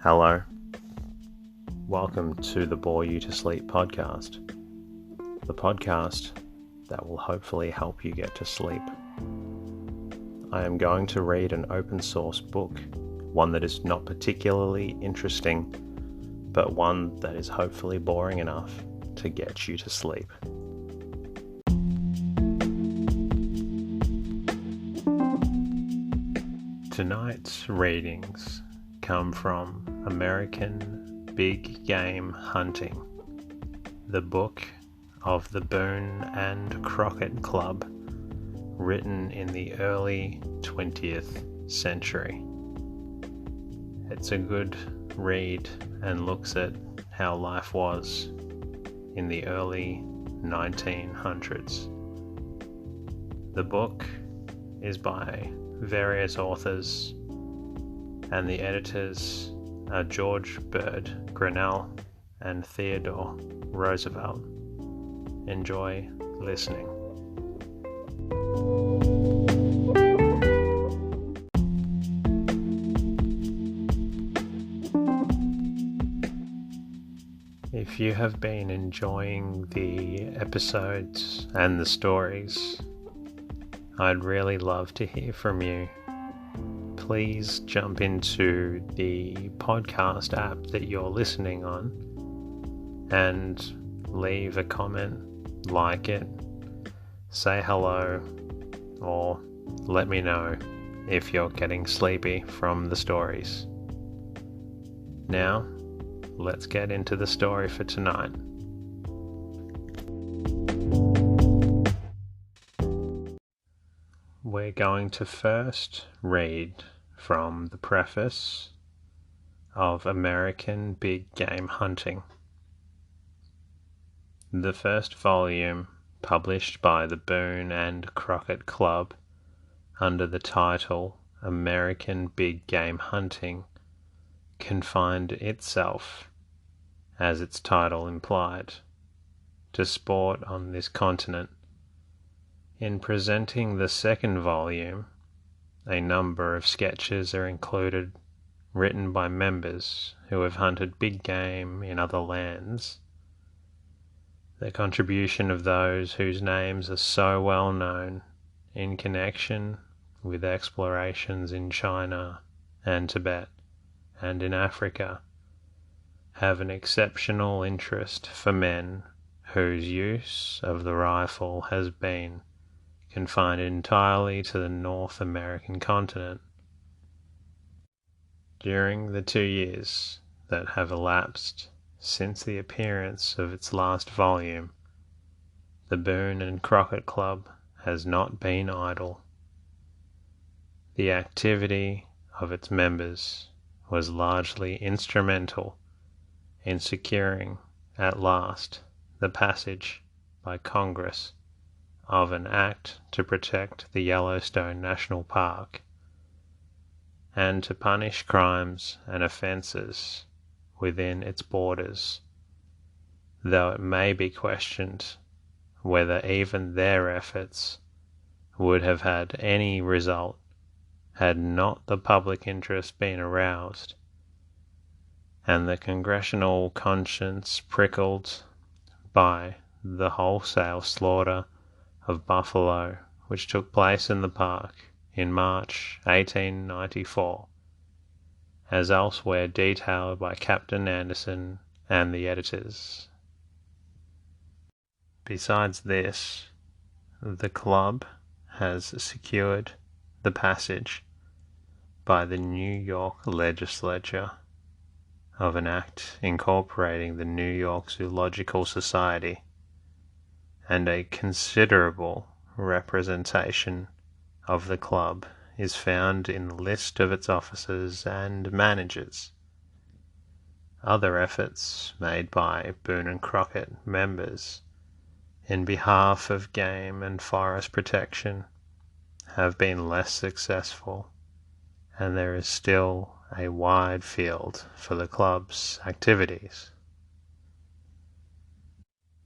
Hello. Welcome to the Bore You to Sleep podcast. The podcast that will hopefully help you get to sleep. I am going to read an open source book, one that is not particularly interesting, but one that is hopefully boring enough to get you to sleep. Tonight's readings come from American Big Game Hunting, the book of the Boone and Crockett Club, written in the early 20th century. It's a good read and looks at how life was in the early 1900s. The book is by various authors, and the editors are George Bird Grinnell and Theodore Roosevelt. Enjoy listening. If you have been enjoying the episodes and the stories, I'd really love to hear from you. Please jump into the podcast app that you're listening on and leave a comment, like it, say hello, or let me know if you're getting sleepy from the stories. Now, let's get into the story for tonight. We're going to first read from the preface of American Big Game Hunting, the first volume published by the Boone and Crockett Club under the title American Big Game Hunting confined itself, as its title implied, to sport on this continent. In presenting the second volume, a number of sketches are included written by members who have hunted big game in other lands. The contribution of those whose names are so well known in connection with explorations in China and Tibet and in Africa have an exceptional interest for men whose use of the rifle has been confined entirely to the North American continent. During the 2 years that have elapsed since the appearance of its last volume, the Boone and Crockett Club has not been idle. The activity of its members was largely instrumental in securing, at last, the passage by Congress of an act to protect the Yellowstone National Park and to punish crimes and offences within its borders, though it may be questioned whether even their efforts would have had any result had not the public interest been aroused and the congressional conscience prickled by the wholesale slaughter of buffalo which took place in the park in March 1894, as elsewhere detailed by Captain Anderson and the editors. Besides this, the club has secured the passage by the New York legislature of an act incorporating the New York Zoological Society, and a considerable representation of the club is found in the list of its officers and managers. Other efforts made by Boone and Crockett members in behalf of game and forest protection have been less successful, and there is still a wide field for the club's activities.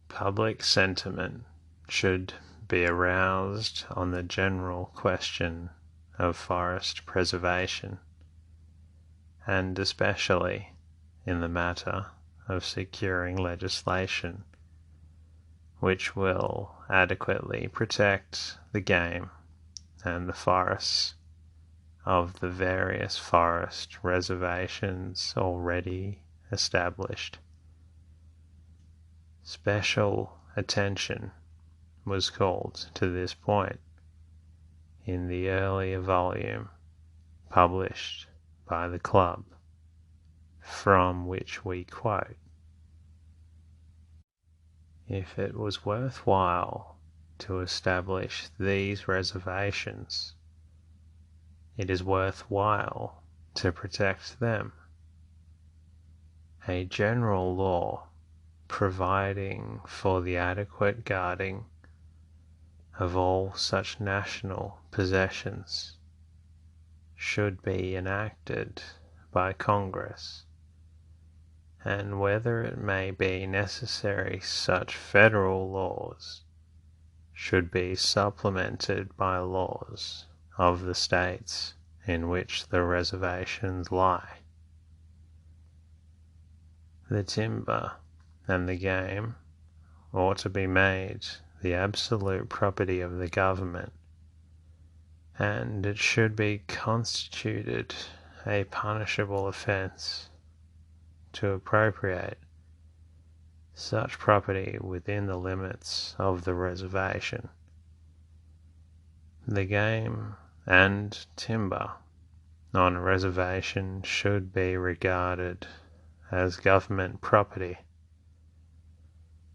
Public sentiment should be aroused on the general question of forest preservation, and especially in the matter of securing legislation which will adequately protect the game and the forests of the various forest reservations already established. Special attention was called to this point in the earlier volume published by the club, from which we quote. If it was worthwhile to establish these reservations, it is worthwhile to protect them. A general law providing for the adequate guarding of all such national possessions should be enacted by Congress, and whether it may be necessary such federal laws should be supplemented by laws of the states in which the reservations lie. The timber and the game ought to be made the absolute property of the government, and it should be constituted a punishable offence to appropriate such property within the limits of the reservation. The game and timber on a reservation should be regarded as government property,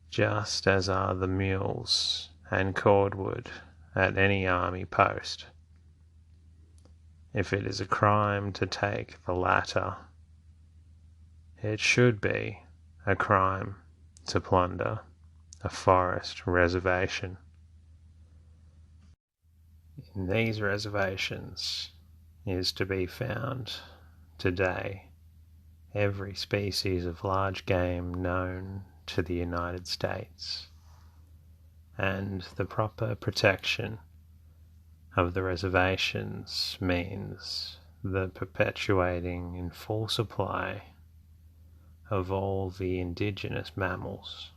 just as are the mules and cordwood at any army post. If it is a crime to take the latter, it should be a crime to plunder a forest reservation. In these reservations is to be found today every species of large game known to the United States, and the proper protection of the reservations means the perpetuating in full supply of all the indigenous mammals.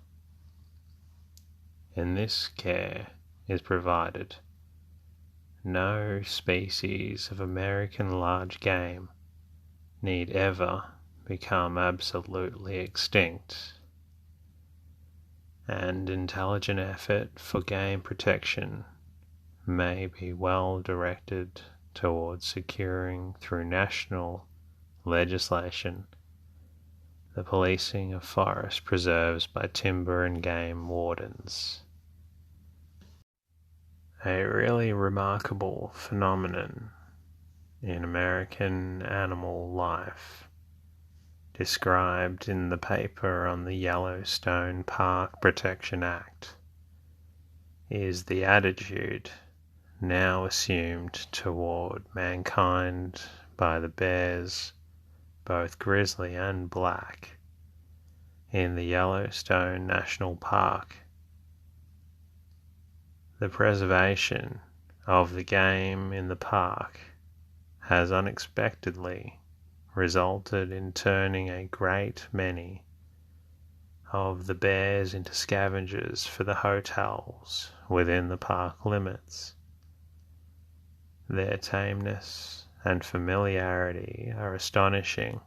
In this care is provided no species of American large game need ever become absolutely extinct, and intelligent effort for game protection may be well directed towards securing through national legislation the policing of forest preserves by timber and game wardens. A really remarkable phenomenon in American animal life, described in the paper on the Yellowstone Park Protection Act, is the attitude now assumed toward mankind by the bears, both grizzly and black, in the Yellowstone National Park. The preservation of the game in the park has unexpectedly resulted in turning a great many of the bears into scavengers for the hotels within the park limits. Their tameness and familiarity are astonishing.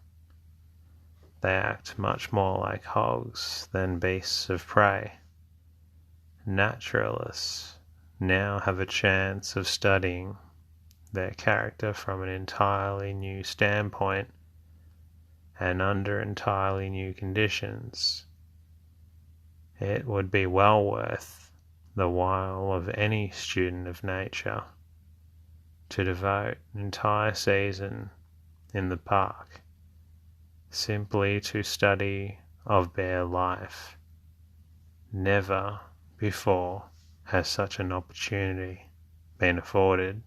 They act much more like hogs than beasts of prey. Naturalists now have a chance of studying their character from an entirely new standpoint and under entirely new conditions. It would be well worth the while of any student of nature to devote an entire season in the park simply to study of bear life. Never before has such an opportunity been afforded.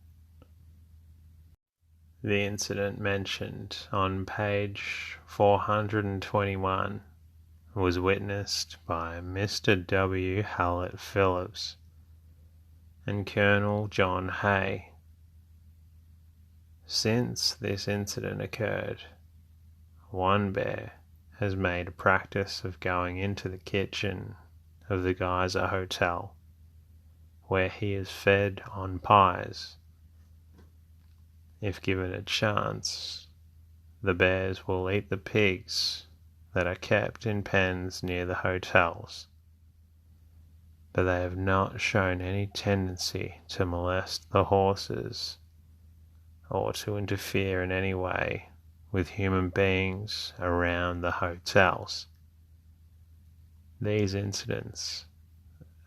The incident mentioned on page 421 was witnessed by Mr. W. Hallett Phillips and Colonel John Hay. Since this incident occurred, one bear has made a practice of going into the kitchen of the Geyser Hotel, where he is fed on pies. If given a chance, the bears will eat the pigs that are kept in pens near the hotels, but they have not shown any tendency to molest the horses or to interfere in any way with human beings around the hotels. These incidents,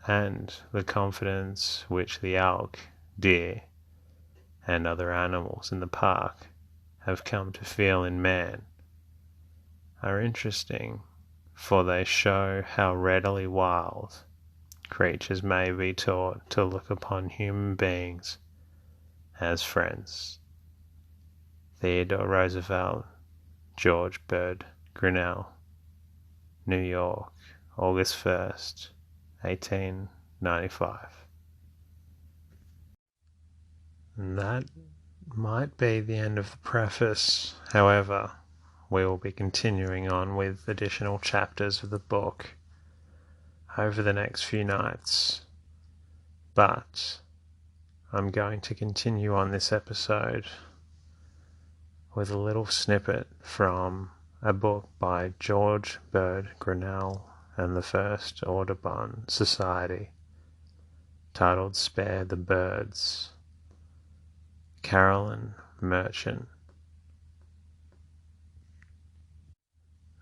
and the confidence which the elk, deer, and other animals in the park have come to feel in man, are interesting, for they show how readily wild creatures may be taught to look upon human beings as friends. Theodore Roosevelt, George Bird Grinnell, New York, August 1st, 1895. And that might be the end of the preface. However, we will be continuing on with additional chapters of the book over the next few nights. But I'm going to continue on this episode with a little snippet from a book by George Bird Grinnell and the First Audubon Society, titled Spare the Birds. Carolyn Merchant.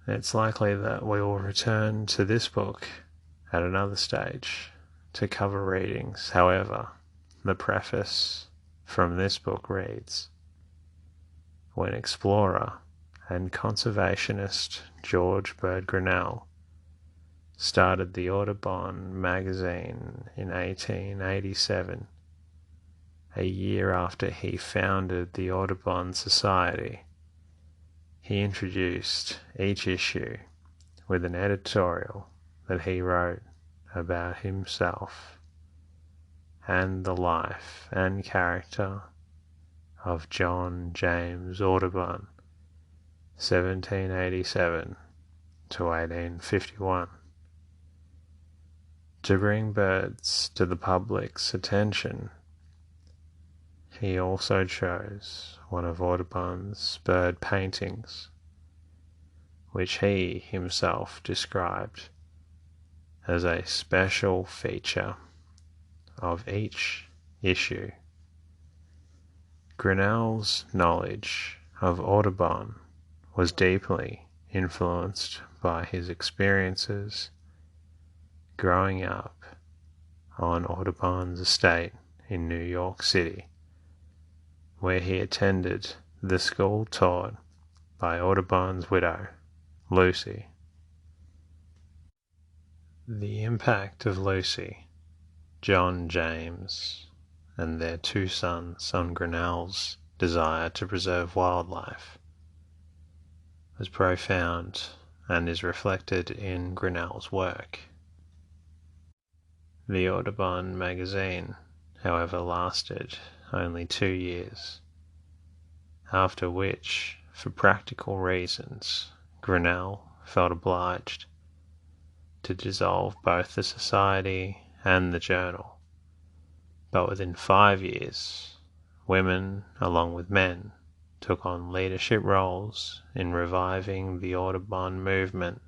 It's likely that we will return to this book at another stage to cover readings. However, the preface from this book reads, when explorer and conservationist George Bird Grinnell started the Audubon magazine in 1887, a year after he founded the Audubon Society, he introduced each issue with an editorial that he wrote about himself and the life and character of John James Audubon, 1787 to 1851. To bring birds to the public's attention, he also chose one of Audubon's bird paintings, which he himself described as a special feature of each issue. Grinnell's knowledge of Audubon was deeply influenced by his experiences growing up on Audubon's estate in New York City, where he attended the school taught by Audubon's widow, Lucy. The impact of Lucy, John James, and their two sons on Grinnell's desire to preserve wildlife was profound and is reflected in Grinnell's work. The Audubon magazine, however, lasted only 2 years, after which, for practical reasons, Grinnell felt obliged to dissolve both the society and the journal. But within 5 years, women, along with men, took on leadership roles in reviving the Audubon movement.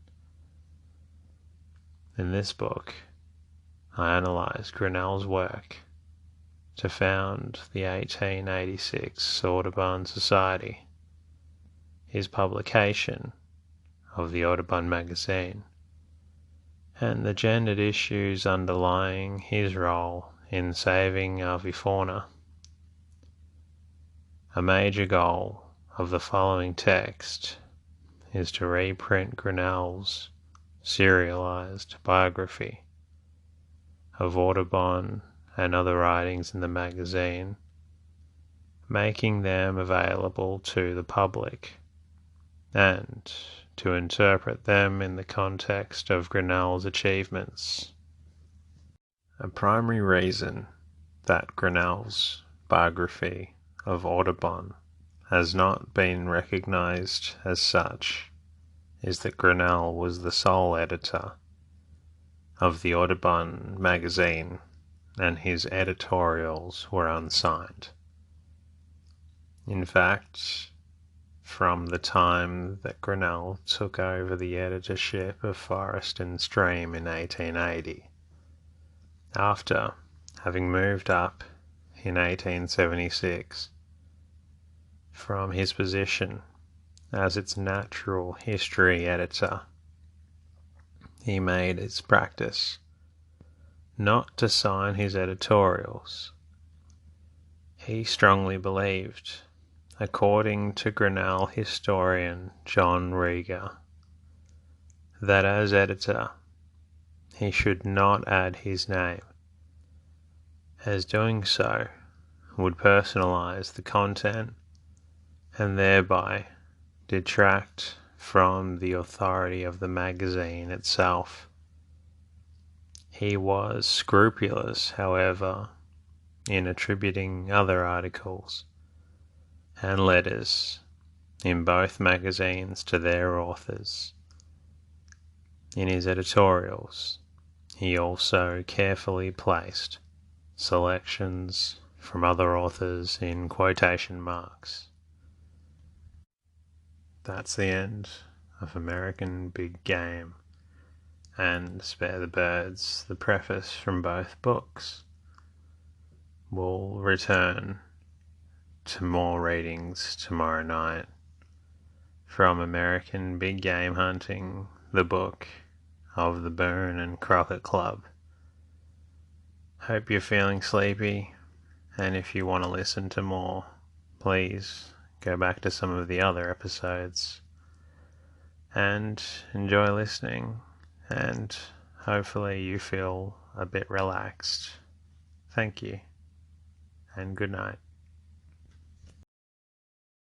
In this book, I analysed Grinnell's work to found the 1886 Audubon Society, his publication of the Audubon magazine, and the gendered issues underlying his role in saving avifauna. A major goal of the following text is to reprint Grinnell's serialized biography of Audubon and other writings in the magazine, making them available to the public, and to interpret them in the context of Grinnell's achievements. A primary reason that Grinnell's biography of Audubon has not been recognised as such is that Grinnell was the sole editor of the Audubon magazine, and his editorials were unsigned. In fact, from the time that Grinnell took over the editorship of Forest and Stream in 1880, after having moved up in 1876 from his position as its natural history editor, he made its practice not to sign his editorials. He strongly believed, according to Grinnell historian John Rieger, that as editor he should not add his name, as doing so would personalize the content and thereby detract from the authority of the magazine itself. He was scrupulous, however, in attributing other articles and letters in both magazines to their authors. In his editorials, he also carefully placed selections from other authors in quotation marks. That's the end of American Big Game and Spare the Birds, the preface from both books. We'll return to more readings tomorrow night from American Big Game Hunting, the book of the Boone and Crockett Club. Hope you're feeling sleepy, and if you want to listen to more, please go back to some of the other episodes and enjoy listening, and hopefully you feel a bit relaxed. Thank you, and good night.